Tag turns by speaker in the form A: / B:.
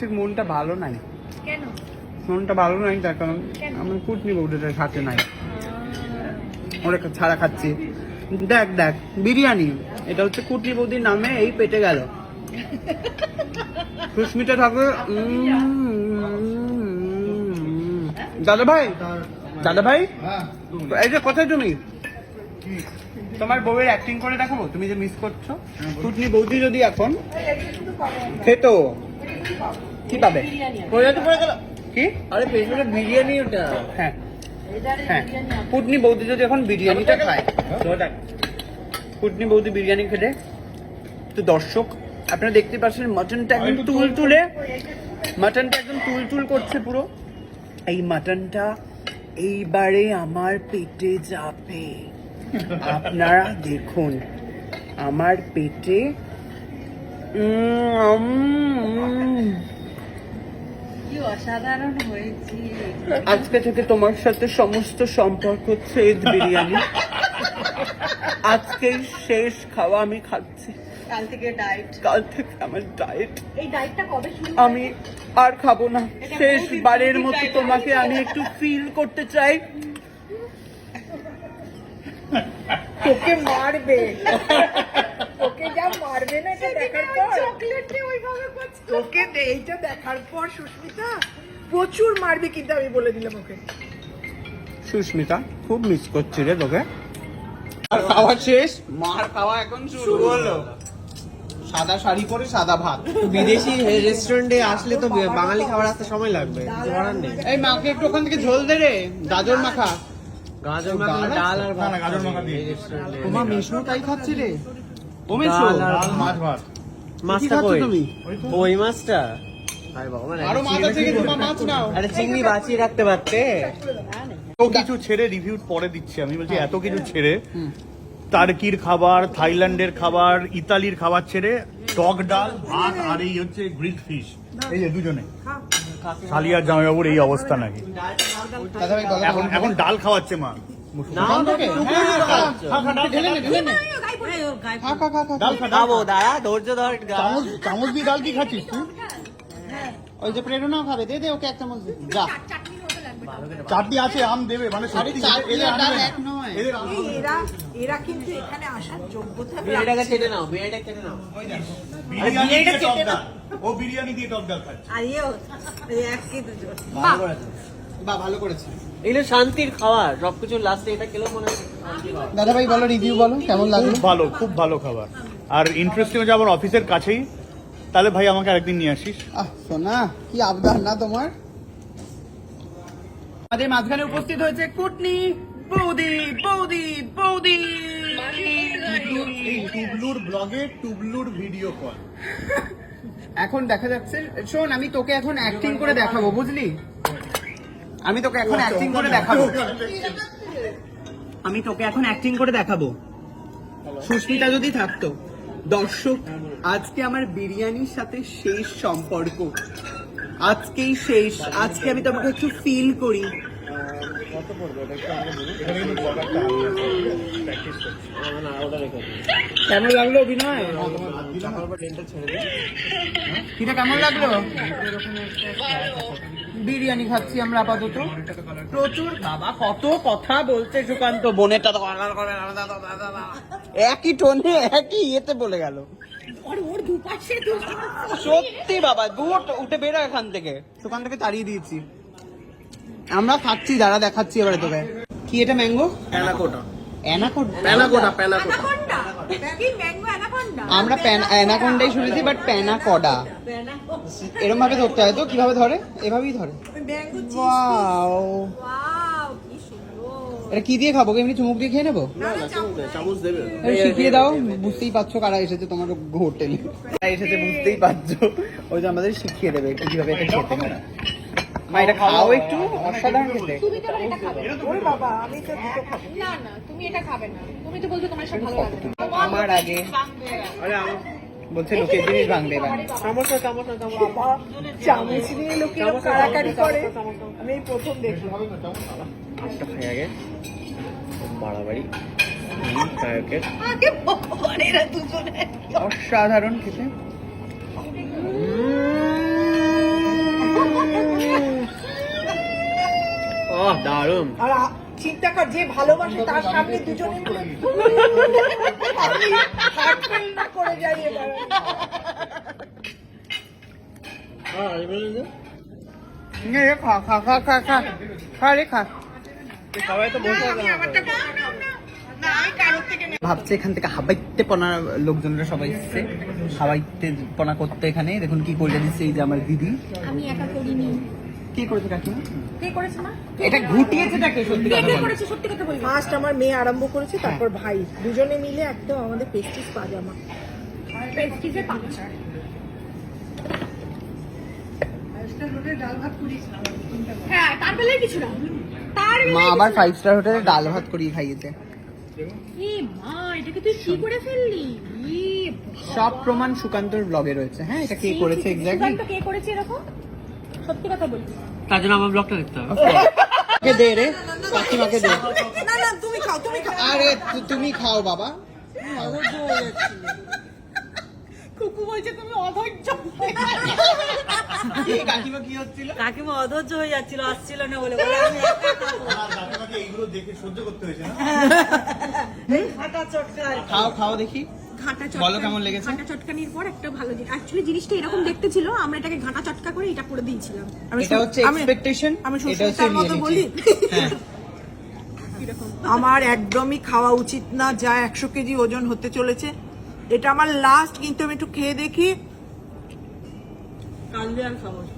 A: ঠিক মনটা ভালো নাই।
B: কেন?
A: মনটা ভালো নাই তার কারণ আমার কুটনি বউটা সাথে নাই, ওরা ছাড়া খাচ্ছি। দেখ দেখ বিরিয়ানি, এটা হচ্ছে কুটনি বৌদির নামে এই পেটে গেল। সুস্মিতা ঠাকুর। দাদা ভাই, দাদা ভাই, এই যে কোথায় তুমি? তোমার বউয়ের অ্যাক্টিং করে দেখাবো, তুমি যে মিস করছো। কুটনি বৌদি যদি এখন খেতো কি পাবে? কি?
C: আরে পেছনে বিরিয়ানি ওটা।
A: হ্যাঁ হ্যাঁ, কুটনি বৌদি যদি এখন বিরিয়ানিটা খায়, কুটনি বৌদি বিরিয়ানি খেলে তো দর্শক আপনারা দেখতে পাচ্ছেন মাটনটা একদম তুল তুলে, মাটনটা একদম তুল তুল করছে পুরো। এই মাটনটা এইবারে আমার পেটে যাবে, আপনারা দেখুন আমার পেটে।
B: কি অসাধারণ হয়েছে।
A: আজকে থেকে তোমার সাথে সমস্ত সম্পর্ক ছেদ বিরিয়ানি। আজকে শেষ খাওয়া আমি খাচ্ছি,
B: কাল থেকে ডায়েট।
A: কাল থেকে আমার ডায়েট।
B: এই ডায়েটটা কবে শুরু?
A: আমি আর খাবো না, শেষবারের মতো তোমাকে আমি একটু ফিল করতে চাই।
C: তোকে মারবে, তোকে যা মারবে না এটা দেখার পর,
B: চকলেটে ওইভাবে করছে।
C: তোকে এইটা দেখার পর সুস্মিতা প্রচুর মারবে, কিন্তু আমি বলে দিলাম ওকে।
A: সুস্মিতা খুব মিস করছি রে তোকে। আর খাওয়া শেষ, মার খাওয়া এখন শুরু হলো। সাদা শাড়ি পরে সাদা ভাত।
C: বিদেশি রেস্টুরেন্টে আসলে তো বাঙালি খাবার আসতে সময় লাগবে, কিছু করার নেই।
A: এই মাকে একটু ওখান থেকে ঝোল দে রে, গাজর মাখা।
C: গাজর মাখা, ডাল আর ভাত।
D: গাজর মাখা দিয়ে।
A: তোমা মেশো তাই খাচ্ছে রে। ও মেশো
C: ডাল আর
D: মাছ ভাত।
C: মাছটা
A: খাচ্ছ
C: কই?
A: তুমি?
C: ওই মাছটা? আরে ভগবান,
A: আরো মাছ আছে কি? তোমার মাছ নাও।
C: আরে চিংড়ি বাঁচিয়ে রাখতে পারতে।
D: এত কিছু ছেড়ে রিভিউ পরে দিচ্ছি আমি, বলছি এত কিছু ছেড়ে টার্কির খাবার, থাইল্যান্ডের খাবার, ইতালির খাবার ছেড়ে টক ডাল ভাত আর এই হচ্ছে গ্রিল ফিশ, এই যে দুজনে শালিয়ার জামাইবাবুর এই অবস্থা নাকি।
A: দাদা ভাই গলা
D: এখন এখন ডাল খাওয়াচ্ছে মা।
C: না,
A: তোকে?
C: টুকরো করে খাচ্ছ।
D: খা, খা, ডাল খা,
A: ঢেলে নে, ঢেলে নে। খা খা খা খা।
D: ডাল খা, ডাল
C: খাবো,
D: খা।
C: দাঁড়া, ধৈর্য ধর।
D: চামচ চামচ দিয়ে ডাল কি খাচ্ছিস তুই?
A: ওই যে প্রেরণাও খাবে, দে দে ওকে এক চামচ দে। যা।
D: চাটনি আছে, আম দেবে, মানে
A: আরে
D: সত্যি
A: চাটনি
D: এদের
A: আর ডাল
D: আনবে না।
A: এক নয়।
D: এদের আনবে না।
C: এরা কিন্তু এখানে আসার যোগ্যতা
E: বিরিয়ানিটাকে চেটে নাও, বিরিয়ানিটা চেটে নাও।
D: বিরিয়ানি দিয়ে টক ডাল, ও বিরিয়ানি দিয়ে টক ডাল খাচ্ছে।
A: বাহ ভালো করেছে।
E: এগুলো শান্তির খাবার, সবকিছু লাস্টে এটা খেলেও মনে হয় শান্তি পাবে।
A: দাদা ভাই বলো, রিভিউ বলো কেমন লাগলো?
D: খুব ভালো, খুব ভালো খাবার। আর ইন্টারেস্টিং হচ্ছে আমার অফিসের কাছেই, তাহলে ভাই আমাকে আরেকদিন নিয়ে আসিস।
A: সোনা কি আবদার না তোমার। আমাদের মাঝখানে উপস্থিত হয়েছে কুটনি বৌদি। বৌদি বৌদি
D: এই টুবলুর ব্লগে টুবলুর ভিডিও কল।
A: এখন দেখা যাচ্ছে, শোন আমি তোকে এখন অ্যাক্টিং করে দেখাবো, বুঝলি? আমি তোকে এখন অ্যাক্টিং করে দেখাবো, আমি তোকে এখন অ্যাক্টিং করে দেখাবো। সুস্মিতা যদি থাকতো। দর্শক, আজকে আমার বিরিয়ানির সাথে শেষ সম্পর্ক, আজকেই শেষ। আজকে আমি তোমাকে একটু ফিল করি। কেমন লাগলো অভিনয়? কিটা কেমন লাগলো? বিরিয়ানি খাচ্ছি আমরা আপাতত। প্রচুর বাবা কত কথা বলছে সুকান্ত, বোনেরটা তো একই টোনে একই ইয়েতে বলে গেল। সত্যি বাবা, উঠে বেরো এখান থেকে। সুকান থেকে তাড়িয়ে দিয়েছি। আমরা খাচ্ছি, যারা দেখাচ্ছি এবারে তোকে। কি এটা ম্যাঙ্গো?
C: অ্যানাকোডা।
A: অ্যানাকোডা? আমরা অ্যানাকোন্ডাই শুনেছি, বাট প্যানাকোডা এরকম ভাবে ধরতে হয় তো? কিভাবে ধরে? এভাবেই ধরে। ওয়াও, এটা কি দিয়ে খাবো? এমনি চুমুক দিয়ে খেয়ে নেবো?
C: চামচ দেবে।
A: আরে শিখিয়ে দাও, বুঝতেই পারছো কারা এসেছে তোমার হোটেলে। কারা এসেছে বুঝতেই পারছো, ওই যে আমাদের শিখিয়ে দেবে একটু কিভাবে এটা খেতে হয়। মা এটা খাও একটু, অসাধারণ খেতে।
B: তুমি তো এটা খাবে না।
C: ওরে বাবা, আমি তো দুটো খাবো।
B: না না, তুমি এটা খাবে না। তুমি তো বলছো তোমার সব ভালো লাগে না।
A: আমার আগে
C: আরে আমার
A: বলছে লোকের জিনিস ভাঙবে এবার।
C: চামচটা বাবা, চামচ নিয়ে লোকে এরকম কাড়াকাড়ি করে, আমি এই প্রথম দেখলাম।
E: একটা খাই আগে, বাড়াবাড়ি কায়কের।
B: আগে ভগবান, এরা দুজনে
A: অসাধারণ খেতে। দারুণ।
C: আর চিন্তা কর, যে ভালোবাসে তার সামনে দুজনে মিলে আমি হার্ট ফেল না করে যাই এবার। খা খা খা খা খা খা রে খা।
A: সবাই তো বসে আছে ভাবছে এখান থেকে হাবাইতে পনা লোকজনরা সবাই এসছে হাবাইতে পনা করতে। এখানে দেখুন কি করে দিচ্ছে এই যে আমার দিদি।
B: আমি একা করিনি।
A: কি করেছে কাকিমা?
B: কে করেছে মা?
A: এটা ঘুটিয়েছে কে? সত্যি কথা
B: কে
A: বলো।
B: করেছে সত্যি কথা বলবি?
C: ফার্স্ট আমার মেয়ে আরম্ভ করেছে, তারপর ভাই, দুজনে মিলে একদম আমাদের পেস্টিস পাজামা।
B: প্রেস্টিজে পাঁচটা। হ্যাঁ, তার বেলায় কিছু না। তার
A: মা
B: বেলায়
A: আবার 5 স্টার হোটেলে ডাল ভাত করিয়ে খাইয়েছে।
B: এ মা, এটাকে তুই কি করে ফেললি?
A: সব প্রমাণ সুকান্তর ব্লগে রয়েছে। হ্যাঁ, এটা কে করেছে এক্স্যাক্টলি?
B: সুকান্ত কে করেছে এরকম? সত্যি কথা বলি।
E: তার জন্য আমার ব্লগটা দেখতে হবে।
A: কে দে রে, কাকিমাকে দে।
C: না না, তুমি খাও, তুমি খাও।
A: আরে তুমি খাও বাবা।
C: কুকু বলছে তুমি অধৈর্য।
A: কাকিমা কি হচ্ছিল?
F: কাকিমা অধৈর্য হয়ে যাচ্ছিল, আসছিল না বলে বলে আমি একা খাবো।
D: কাকিমাকে এইগুলো দেখে সহ্য করতে হয়েছে না?
F: হাঁটা চটকা আর কি।
A: খাও খাও দেখি।
B: ঘাটা
A: বলো কেমন লেগেছে?
B: ঘাটা চটকানির পর একটা ভালো জিনিস। অ্যাকচুয়ালি জিনিসটা এরকম দেখতে ছিল, আমরা এটাকে ঘাটা চটকা করে এটা করে দিয়েছিলাম।
A: এটা হচ্ছে এক্সপেকটেশন,
C: আমি
A: এটা হচ্ছে
C: সুস্মিতার মতো বলি।
A: হ্যাঁ,
C: আমার একদমই খাওয়া উচিত না, যা 100 কেজি ওজন হতে চলেছে। এটা আমার লাস্ট, কিন্তু আমি একটু খেয়ে দেখি।
F: কালকে আর খাবো না।